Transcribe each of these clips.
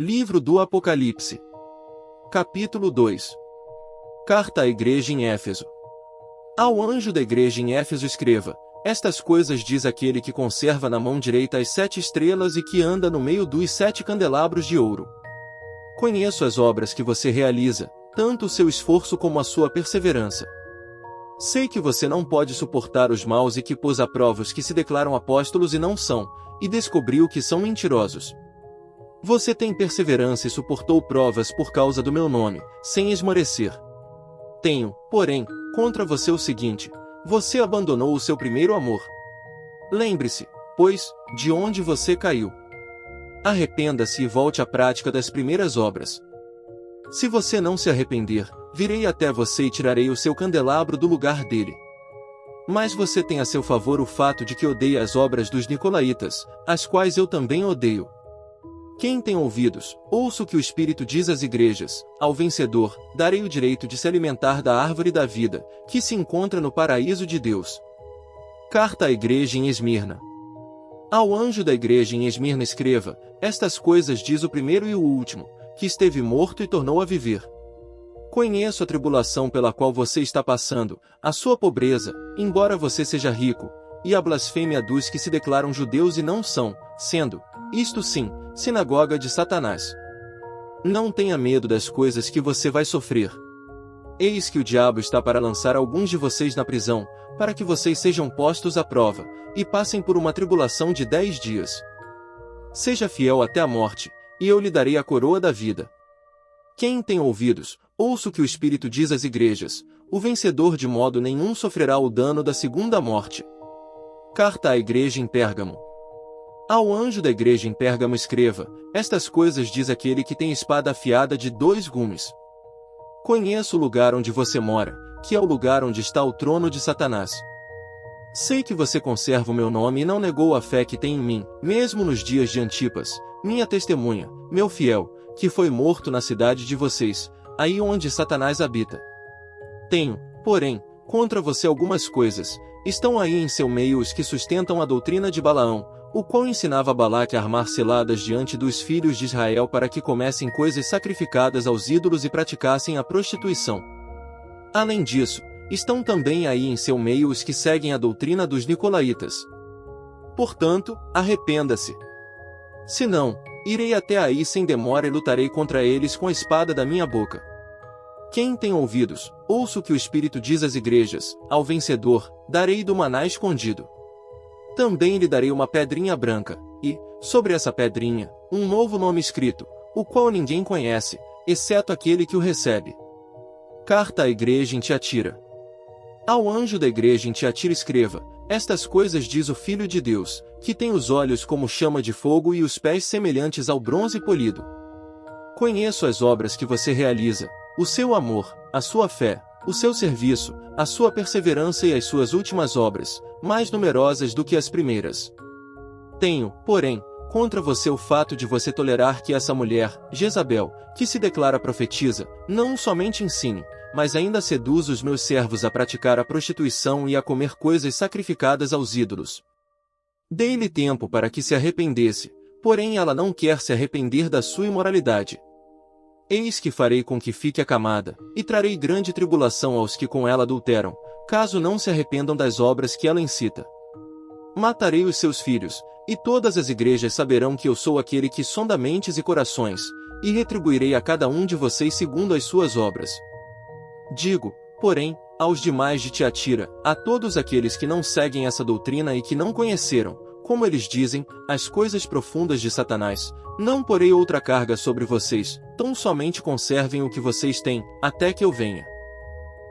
Livro do Apocalipse. Capítulo 2. Carta à Igreja em Éfeso. Ao anjo da igreja em Éfeso escreva: estas coisas diz aquele que conserva na mão direita as 7 estrelas e que anda no meio dos 7 candelabros de ouro. Conheço as obras que você realiza, tanto o seu esforço como a sua perseverança. Sei que você não pode suportar os maus e que pôs à prova os que se declaram apóstolos e não são, e descobriu que são mentirosos. Você tem perseverança e suportou provas por causa do meu nome, sem esmorecer. Tenho, porém, contra você o seguinte: você abandonou o seu primeiro amor. Lembre-se, pois, de onde você caiu. Arrependa-se e volte à prática das primeiras obras. Se você não se arrepender, virei até você e tirarei o seu candelabro do lugar dele. Mas você tem a seu favor o fato de que odeia as obras dos nicolaítas, as quais eu também odeio. Quem tem ouvidos, ouça o que o Espírito diz às igrejas: ao vencedor, darei o direito de se alimentar da árvore da vida, que se encontra no paraíso de Deus. Carta à igreja em Esmirna. Ao anjo da igreja em Esmirna escreva: estas coisas diz o primeiro e o último, que esteve morto e tornou a viver. Conheço a tribulação pela qual você está passando, a sua pobreza, embora você seja rico, e a blasfêmia dos que se declaram judeus e não são, sendo, isto sim, sinagoga de Satanás. Não tenha medo das coisas que você vai sofrer. Eis que o diabo está para lançar alguns de vocês na prisão, para que vocês sejam postos à prova, e passem por uma tribulação de 10 dias. Seja fiel até a morte, e eu lhe darei a coroa da vida. Quem tem ouvidos, ouça o que o Espírito diz às igrejas: o vencedor de modo nenhum sofrerá o dano da segunda morte. Carta à igreja em Pérgamo. Ao anjo da igreja em Pérgamo escreva: estas coisas diz aquele que tem espada afiada de 2 gumes. Conheço o lugar onde você mora, que é o lugar onde está o trono de Satanás. Sei que você conserva o meu nome e não negou a fé que tem em mim, mesmo nos dias de Antipas, minha testemunha, meu fiel, que foi morto na cidade de vocês, aí onde Satanás habita. Tenho, porém, contra você algumas coisas. Estão aí em seu meio os que sustentam a doutrina de Balaão, o qual ensinava a Balaque a armar ciladas diante dos filhos de Israel para que comessem coisas sacrificadas aos ídolos e praticassem a prostituição. Além disso, estão também aí em seu meio os que seguem a doutrina dos nicolaítas. Portanto, arrependa-se. Se não, irei até aí sem demora e lutarei contra eles com a espada da minha boca. Quem tem ouvidos, ouça o que o Espírito diz às igrejas: ao vencedor, darei do maná escondido. Também lhe darei uma pedrinha branca, e, sobre essa pedrinha, um novo nome escrito, o qual ninguém conhece, exceto aquele que o recebe. Carta à igreja em Tiatira. Ao anjo da igreja em Tiatira escreva: estas coisas diz o Filho de Deus, que tem os olhos como chama de fogo e os pés semelhantes ao bronze polido. Conheço as obras que você realiza, o seu amor, a sua fé, o seu serviço, a sua perseverança e as suas últimas obras, mais numerosas do que as primeiras. Tenho, porém, contra você o fato de você tolerar que essa mulher, Jezabel, que se declara profetisa, não somente ensine, mas ainda seduz os meus servos a praticar a prostituição e a comer coisas sacrificadas aos ídolos. Dei-lhe tempo para que se arrependesse, porém ela não quer se arrepender da sua imoralidade. Eis que farei com que fique acamada, e trarei grande tribulação aos que com ela adulteram, caso não se arrependam das obras que ela incita. Matarei os seus filhos, e todas as igrejas saberão que eu sou aquele que sonda mentes e corações, e retribuirei a cada um de vocês segundo as suas obras. Digo, porém, aos demais de Tiatira, a todos aqueles que não seguem essa doutrina e que não conheceram, como eles dizem, as coisas profundas de Satanás: não porei outra carga sobre vocês, tão somente conservem o que vocês têm, até que eu venha.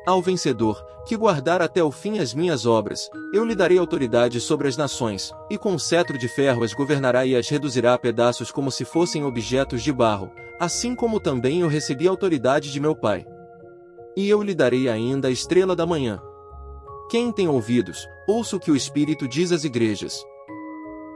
Ao vencedor, que guardar até o fim as minhas obras, eu lhe darei autoridade sobre as nações, e com cetro de ferro as governará e as reduzirá a pedaços como se fossem objetos de barro, assim como também eu recebi a autoridade de meu Pai. E eu lhe darei ainda a estrela da manhã. Quem tem ouvidos, ouça o que o Espírito diz às igrejas.